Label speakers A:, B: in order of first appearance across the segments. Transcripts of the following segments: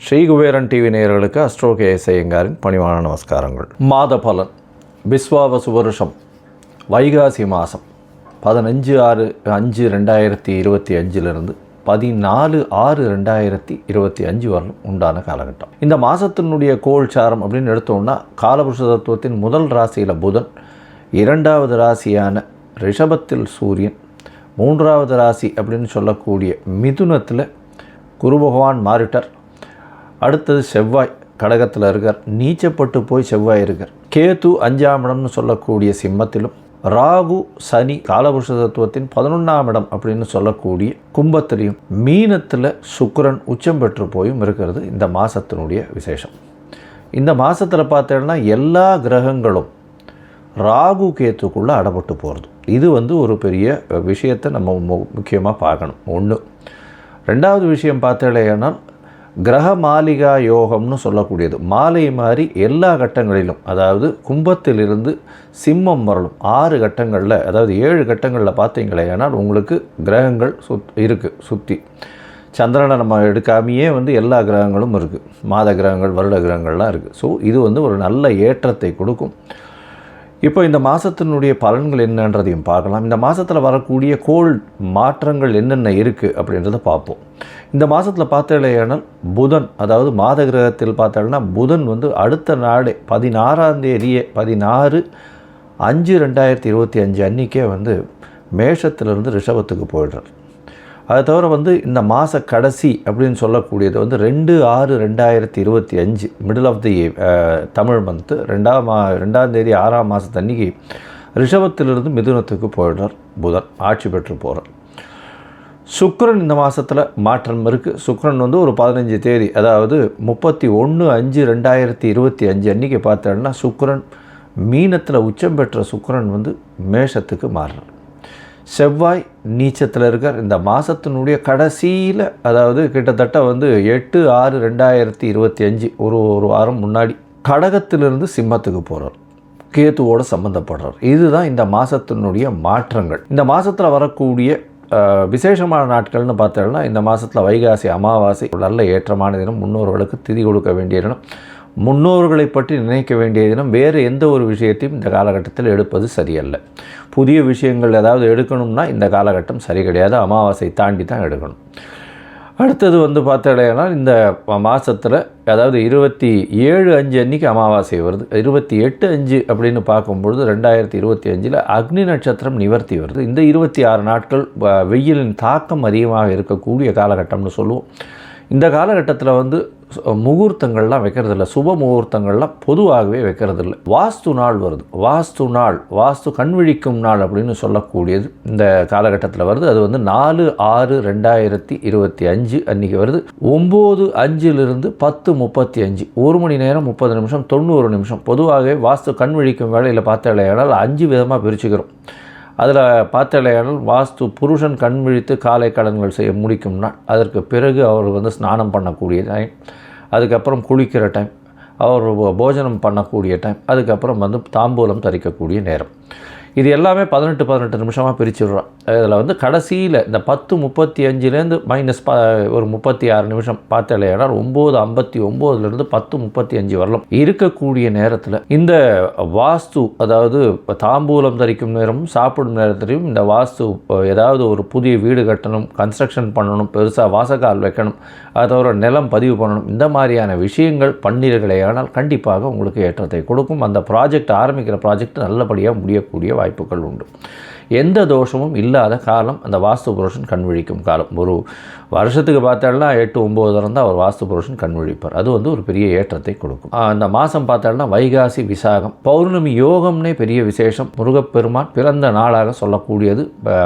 A: Sri Kuberan TV நேயர்களுக்கு astro KS ஐயங்காரின் பணிவான நமஸ்காரங்கள். மாத பலன் விஸ்வாவசு வருஷம் வைகாசி மாதம் 15/6/2025 14/6/2025 வரலும் உண்டான காலகட்டம். இந்த மாதத்தினுடைய கோல்சாரம் அப்படின்னு எடுத்தோம்னா காலபுருஷ தத்துவத்தின் முதல் ராசியில் புதன், இரண்டாவது ராசியான ரிஷபத்தில் சூரியன், மூன்றாவது ராசி அப்படின்னு சொல்லக்கூடிய மிதுனத்தில் குரு பகவான் மாறிட்டார். அடுத்தது செவ்வாய் கடகத்தில் இருக்கார், நீச்சப்பட்டு போய் செவ்வாய் இருக்கார். கேது 5ஆம் இடம்னு சொல்லக்கூடிய சிம்மத்திலும், ராகு சனி காலபுருஷ தத்துவத்தின் 11ஆம் இடம் அப்படின்னு சொல்லக்கூடிய கும்பத்திலையும், மீனத்தில் சுக்கிரன் உச்சம் பெற்று போயும் இருக்கிறது இந்த மாதத்தினுடைய விசேஷம். இந்த மாதத்தில் பார்த்தோன்னா எல்லா கிரகங்களும் ராகு கேத்துக்குள்ளே அடப்பட்டு போகிறது. இது ஒரு பெரிய விஷயத்தை நம்ம முக்கியமாக பார்க்கணும். ஒன்று. ரெண்டாவது விஷயம் பார்த்தேன்னா கிரக மாளிகா யோகம்னு சொல்லக்கூடியது மாலை மாதிரி எல்லா கட்டங்களிலும், அதாவது கும்பத்திலிருந்து சிம்மம் வரலும் 6 கட்டங்களில், அதாவது 7 கட்டங்களில் பார்த்தீங்களேனால் உங்களுக்கு கிரகங்கள் இருக்குது சுற்றி. சந்திரனை நம்ம எடுக்காமையே எல்லா கிரகங்களும் இருக்குது, மாத கிரகங்கள் வருட கிரகங்கள்லாம் இருக்குது. ஸோ இது ஒரு நல்ல ஏற்றத்தை கொடுக்கும். இப்போ இந்த மாதத்தினுடைய பலன்கள் என்னன்றதையும் பார்க்கலாம். இந்த மாதத்தில் வரக்கூடிய கோள் மாற்றங்கள் என்னென்ன இருக்குது அப்படின்றத பார்ப்போம். இந்த மாதத்தில் பார்த்தேனால் புதன், அதாவது மாத கிரகத்தில் பார்த்தோம்னா புதன் அடுத்த நாளே 16ஆம் தேதியே 16/5/2025 அன்றைக்கே மேஷத்திலிருந்து ரிஷபத்துக்கு போயிடுறார். அதை தவிர இந்த மாத கடைசி அப்படின்னு சொல்லக்கூடியது 2/6/2025 middle of the Tamil month 2ஆம் தேதி 6ஆம் மாதத்தன்னைக்கு ரிஷபத்திலிருந்து மிதுனத்துக்கு போயிடுறார் புதன், ஆட்சி பெற்று போகிறார். சுக்கிரன் இந்த மாதத்தில் மாற்றம் இருக்குது. சுக்கிரன் ஒரு 15 தேதி, அதாவது 31/5/2025 அன்றைக்கி பார்த்தோன்னா சுக்கிரன் மீனத்தில் உச்சம் பெற்ற சுக்கிரன் மேஷத்துக்கு மாறுறார். செவ்வாய் நீச்சத்தில் இருக்கார். இந்த மாதத்தினுடைய கடைசியில், அதாவது கிட்டத்தட்ட 8/6/2025 ஒரு வாரம் முன்னாடி கடகத்திலிருந்து சிம்மத்துக்கு போகிறார், கேத்துவோடு சம்மந்தப்படுறார். இதுதான் இந்த மாதத்தினுடைய மாற்றங்கள். இந்த மாதத்தில் வரக்கூடிய விசேஷமான நாட்கள்னு பார்த்தோம்னா இந்த மாதத்தில் வைகாசி அமாவாசை நல்ல ஏற்றமான தினம், முன்னோர்களுக்கு திதி கொடுக்க வேண்டிய தினம், முன்னோர்களை பற்றி நினைக்க வேண்டிய தினம். வேறு எந்த ஒரு விஷயத்தையும் இந்த காலகட்டத்தில் எடுப்பது சரியல்ல. புதிய விஷயங்கள் ஏதாவது எடுக்கணும்னா இந்த காலகட்டம் சரி கிடையாது, அமாவாசை தாண்டி தான் எடுக்கணும். அடுத்தது பார்த்தோன்னா இந்த மாதத்தில், அதாவது 27/5 அன்றைக்கி அமாவாசை வருது. 28/5 அப்படின்னு பார்க்கும்பொழுது 2025 அக்னி நட்சத்திரம் நிவர்த்தி வருது. இந்த 26 நாட்கள் வெயிலின் தாக்கம் அதிகமாக இருக்கக்கூடிய காலகட்டம்னு சொல்லுவோம். இந்த காலகட்டத்தில் முகூர்த்தங்கள்லாம் வைக்கிறதில்ல, சுப முகூர்த்தங்கள்லாம் பொதுவாகவே வைக்கிறதில்ல. வாஸ்து நாள் வருது, வாஸ்து கண்விழிக்கும் நாள் அப்படின்னு சொல்லக்கூடியது இந்த காலகட்டத்தில் வருது. அது 4/6/2025 அன்றைக்கி வருது. 9:05 10:35 1 மணி நேரம் 30 நிமிஷம் 90 நிமிஷம். பொதுவாகவே வாஸ்து கண்விழிக்கும் வேளையில் பார்த்தாலேயானால் 5 விதமாக பிரிச்சுக்கிறோம். அதில் பார்த்தாலேயானால் வாஸ்து புருஷன் கண் விழித்து காலை கடன்கள் செய்ய முடிக்கும் நாள், அதற்கு பிறகு அவர் ஸ்நானம் பண்ணக்கூடிய டைம், அதுக்கப்புறம் குளிக்கிற டைம், அவர் போஜனம் பண்ணக்கூடிய டைம், அதுக்கப்புறம் தாம்பூலம் தரிக்கக்கூடிய நேரம். இது எல்லாமே 18 நிமிஷமாக பிரிச்சுடுறோம். இதில் கடைசியில் இந்த 10:35 மைனஸ் ஒரு 36 நிமிஷம் பார்த்தாலேனா 9:59 10:35 வரலாம் இருக்கக்கூடிய நேரத்தில் இந்த வாஸ்து, அதாவது தாம்பூலம் தரிக்கும் நேரமும் சாப்பிடும் நேரத்திலையும் இந்த வாஸ்து, ஏதாவது ஒரு புதிய வீடு கட்டணும், கன்ஸ்ட்ரக்ஷன் பண்ணணும், பெருசாக வாசக்கால் வைக்கணும், அதோட நிலம் பதிவு பண்ணணும், இந்த மாதிரியான விஷயங்கள் பண்ணீர்களேயானால் கண்டிப்பாக உங்களுக்கு ஏற்றத்தை கொடுக்கும். அந்த ப்ராஜெக்ட் ஆரம்பிக்கிற ப்ராஜெக்ட் நல்லபடியாக முடியக்கூடிய வாய்ப்புகள் உண்டு. எந்த தோஷமும் இல்லாத காலம் அந்த வாஸ்து புருஷன் கண்விழிக்கும் காலம். ஒரு வருஷத்துக்கு பார்த்தாலும் 8-9 இருந்தால் அவர் வாஸ்து புருஷன் கண்விழிப்பார். அது ஒரு பெரிய ஏற்றத்தை கொடுக்கும். அந்த மாதம் பார்த்தாலும் வைகாசி விசாகம் பௌர்ணமி யோகம்னே பெரிய விசேஷம். முருகப்பெருமான் பிறந்த நாளாக சொல்லக்கூடியது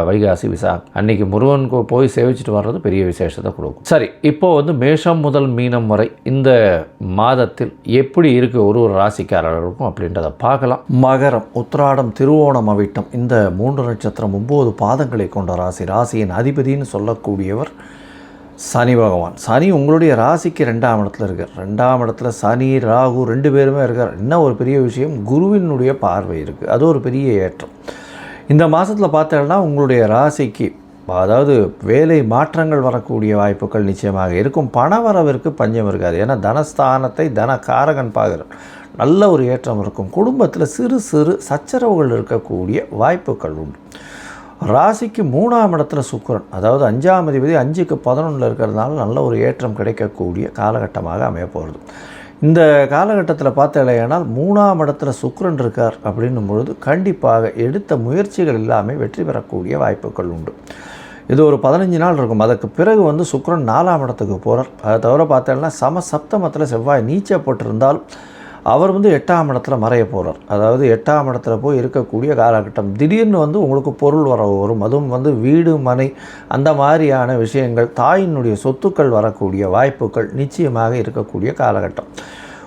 A: வைகாசி விசாகம். அன்னைக்கு முருகன் போய் சேவிச்சுட்டு வர்றது பெரிய விசேஷத்தை கொடுக்கும். சரி, இப்போ மேஷம் முதல் மீனம் வரை இந்த மாதத்தில் எப்படி இருக்கு ஒரு ராசிக்காரர்களுக்கும் அப்படின்றத பார்க்கலாம். மகரம், உத்திராடம், திருவோணம், அவிட்டம் இந்த 3 நட்சத்திரம் 9 பாதங்களை கொண்ட ராசி. ராசியின் அதிபதினு சொல்லக்கூடியவர் சனி பகவான். சனி உங்களுடைய ராசிக்கு 2ஆம் இடத்துல இருக்கார். 2ஆம் இடத்துல சனி ராகு 2 பேருமே இருக்கார். என்ன ஒரு பெரிய விஷயம், குருவினுடைய பார்வை இருக்குது, அது ஒரு பெரிய ஏற்றம். இந்த மாதத்தில் பார்த்தோம்னா உங்களுடைய ராசிக்கு அதாவது வேலை மாற்றங்கள் வரக்கூடிய வாய்ப்புகள் நிச்சயமாக இருக்கும். பண வரவிற்கு பஞ்சம் இருக்காது. ஏன்னா தனஸ்தானத்தை தனகாரகன் பார்க்குறார். நல்ல ஒரு ஏற்றம் இருக்கும். குடும்பத்தில் சிறு சிறு சச்சரவுகள் இருக்கக்கூடிய வாய்ப்புகள் உண்டு. ராசிக்கு 3ஆம் இடத்துல சுக்கிரன், அதாவது 5ஆம் அதிபதி 5க்கு 11 இருக்கிறதுனால நல்ல ஒரு ஏற்றம் கிடைக்கக்கூடிய காலகட்டமாக அமைய போகிறது. இந்த காலகட்டத்தில் பார்த்தேனால் 3ஆம் இடத்துல சுக்கிரன் இருக்கார் அப்படின்னும் பொழுது கண்டிப்பாக எடுத்த முயற்சிகள் எல்லாமே வெற்றி பெறக்கூடிய வாய்ப்புகள் உண்டு. இது ஒரு 15 நாள் இருக்கும். அதற்கு பிறகு சுக்கிரன் 4ஆம் இடத்துக்கு போகிறார். அதை தவிர பார்த்தேன்னா சப்தமத்தில் செவ்வாய் நீச்சப்பட்டிருந்தால் அவர் 8ஆம் இடத்துல மறைய போகிறார். அதாவது 8ஆம் இடத்துல போய் இருக்கக்கூடிய காலகட்டம். திடீர்னு உங்களுக்கு பொருள் வரவு வரும். அதுவும் வீடு மனை அந்த மாதிரியான விஷயங்கள், தாயினுடைய சொத்துக்கள் வரக்கூடிய வாய்ப்புகள் நிச்சயமாக இருக்கக்கூடிய காலகட்டம்.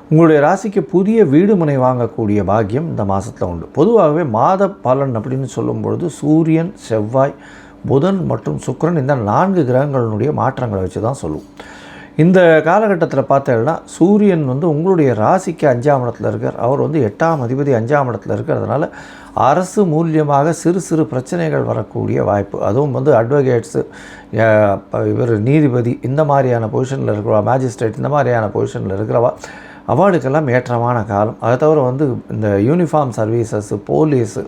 A: உங்களுடைய ராசிக்கு புதிய வீடு மனை வாங்கக்கூடிய பாக்கியம் இந்த மாதத்தில் உண்டு. பொதுவாகவே மாத பலன் அப்படின்னு சொல்லும் பொழுது சூரியன், செவ்வாய், புதன் மற்றும் சுக்கிரன் இந்த 4 கிரகங்களுடைய மாற்றங்களை வச்சு தான் சொல்லுவோம். இந்த காலகட்டத்தில் பார்த்தேன்னா சூரியன் உங்களுடைய ராசிக்கு 5ஆம் இடத்துல இருக்கார். அவர் 8ஆம் அதிபதி 5ஆம் இடத்துல இருக்கிறதுனால அரசு மூலியமாக சிறு சிறு பிரச்சனைகள் வரக்கூடிய வாய்ப்பு. அதுவும் அட்வொகேட்ஸு, இவர் நீதிபதி இந்த மாதிரியான பொசிஷனில் இருக்கிறவா, மேஜிஸ்ட்ரேட் இந்த மாதிரியான பொசிஷனில் இருக்கிறவா அவார்டுக்கெல்லாம் ஏற்றமான காலம். அதை தவிர இந்த யூனிஃபார்ம் சர்வீசஸ்ஸு, போலீஸு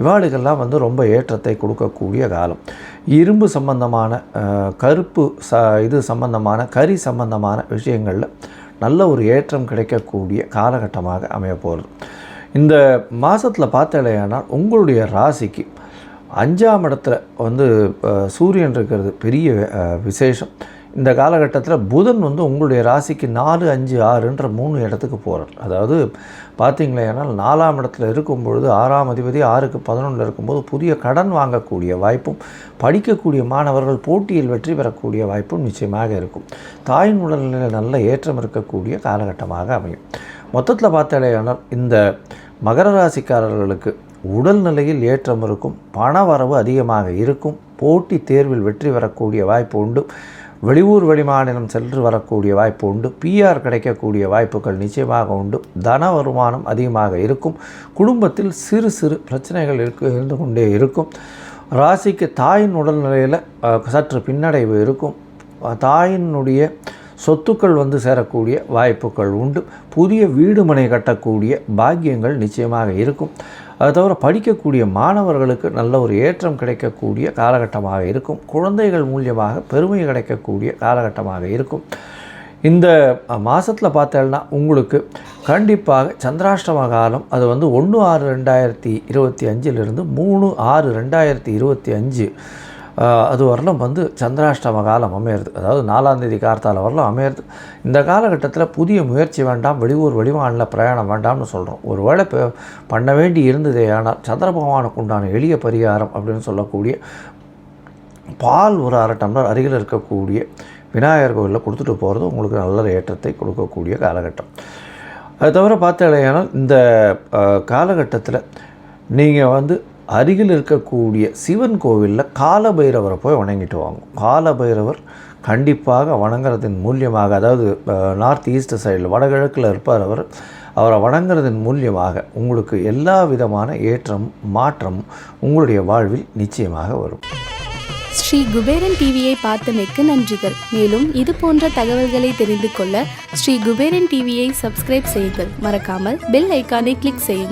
A: இவார்டுக்கெல்லாம் ரொம்ப ஏற்றத்தை கொடுக்கக்கூடிய காலம். இரும்பு சம்பந்தமான, கருப்பு இது சம்பந்தமான, கறி சம்பந்தமான விஷயங்களில் நல்ல ஒரு ஏற்றம் கிடைக்கக்கூடிய காலகட்டமாக அமைய போகிறது. இந்த மாதத்தில் பார்த்தலையானால் உங்களுடைய ராசிக்கு 5ஆம் இடத்துல சூரியன் இருக்கிறது பெரிய விசேஷம். இந்த காலகட்டத்தில் புதன் உங்களுடைய ராசிக்கு 4, 5, 6ன்ற 3 இடத்துக்கு போகிறார். அதாவது பார்த்திங்களேனால் 4ஆம் இடத்துல இருக்கும் பொழுது 6ஆம் அதிபதி 6க்கு 11 இருக்கும்போது புதிய கடன் வாங்கக்கூடிய வாய்ப்பும், படிக்கக்கூடிய மாணவர்கள் போட்டியில் வெற்றி பெறக்கூடிய வாய்ப்பும் நிச்சயமாக இருக்கும். தாயின் உடல்நிலையில் நல்ல ஏற்றம் இருக்கக்கூடிய காலகட்டமாக அமையும். மொத்தத்தில் பார்த்தாலேயானால் இந்த மகர ராசிக்காரர்களுக்கு உடல்நிலையில் ஏற்றம் இருக்கும், பண வரவு அதிகமாக இருக்கும், போட்டி தேர்வில் வெற்றி பெறக்கூடிய வாய்ப்பு உண்டு, வெளியூர் வெளிமாநிலம் சென்று வரக்கூடிய வாய்ப்பு உண்டு, பிஆர் கிடைக்கக்கூடிய வாய்ப்புகள் நிச்சயமாக உண்டு, தன வருமானம் அதிகமாக இருக்கும், குடும்பத்தில் சிறு சிறு பிரச்சனைகள் இருந்து கொண்டே இருக்கும். ராசிக்கு தாயின் உடல்நிலையில் சற்று பின்னடைவு இருக்கும். தாயினுடைய சொத்துக்கள் சேரக்கூடிய வாய்ப்புகள் உண்டு. புதிய வீடு மனை கட்டக்கூடிய பாக்கியங்கள் நிச்சயமாக இருக்கும். அது தவிர படிக்கக்கூடிய மாணவர்களுக்கு நல்ல ஒரு ஏற்றம் கிடைக்கக்கூடிய காலகட்டமாக இருக்கும். குழந்தைகள் மூலியமாக பெருமை கிடைக்கக்கூடிய காலகட்டமாக இருக்கும். இந்த மாதத்தில் பார்த்தேன்னா உங்களுக்கு கண்டிப்பாக சந்திராஷ்டம காலம் அது 1/6/2025 3/6/2025 அது வரலும் சந்திராஷ்டம காலம் அமையிறது. அதாவது 4ஆம் தேதி கார்த்தால வரலும் அமையிறது. இந்த காலகட்டத்தில் புதிய முயற்சி வேண்டாம், வெளியூர் வெளிமாநில பிரயாணம் வேண்டாம்னு சொல்கிறோம். ஒரு வேளை பண்ண வேண்டி இருந்ததே ஆனால் சந்திர பகவானுக்கு உண்டான எளிய பரிகாரம் அப்படின்னு சொல்லக்கூடிய பால் ஒரு 1/2 டம்ளர் அருகில் இருக்கக்கூடிய விநாயகர் கோவிலில் கொடுத்துட்டு போகிறது உங்களுக்கு நல்ல ஏற்றத்தை கொடுக்கக்கூடிய காலகட்டம். அது தவிர பார்த்தீங்கன்னா இந்த காலகட்டத்தில் நீங்கள் அருகில் இருக்கக்கூடிய சிவன் கோவிலில் காலபைரவரை போய் வணங்கிட்டு வாங்க. காலபைரவர் கண்டிப்பாக வணங்குறதின் மூலியமாக, அதாவது நார்த் ஈஸ்ட் சைடில் வடகிழக்கில் இருப்பார் அவர். அவரை வணங்குறதின் மூலியமாக உங்களுக்கு எல்லா விதமான ஏற்றமும் மாற்றமும் உங்களுடைய வாழ்வில் நிச்சயமாக வரும்.
B: ஸ்ரீ குபேரன் டிவியை பார்த்தமைக்கு நன்றிகள். மேலும் இது போன்ற தகவல்களை தெரிந்து கொள்ள ஸ்ரீ குபேரன் டிவியை சப்ஸ்கிரைப் செய்யுங்கள். மறக்காமல் பெல் ஐக்கானை கிளிக் செய்யுங்கள்.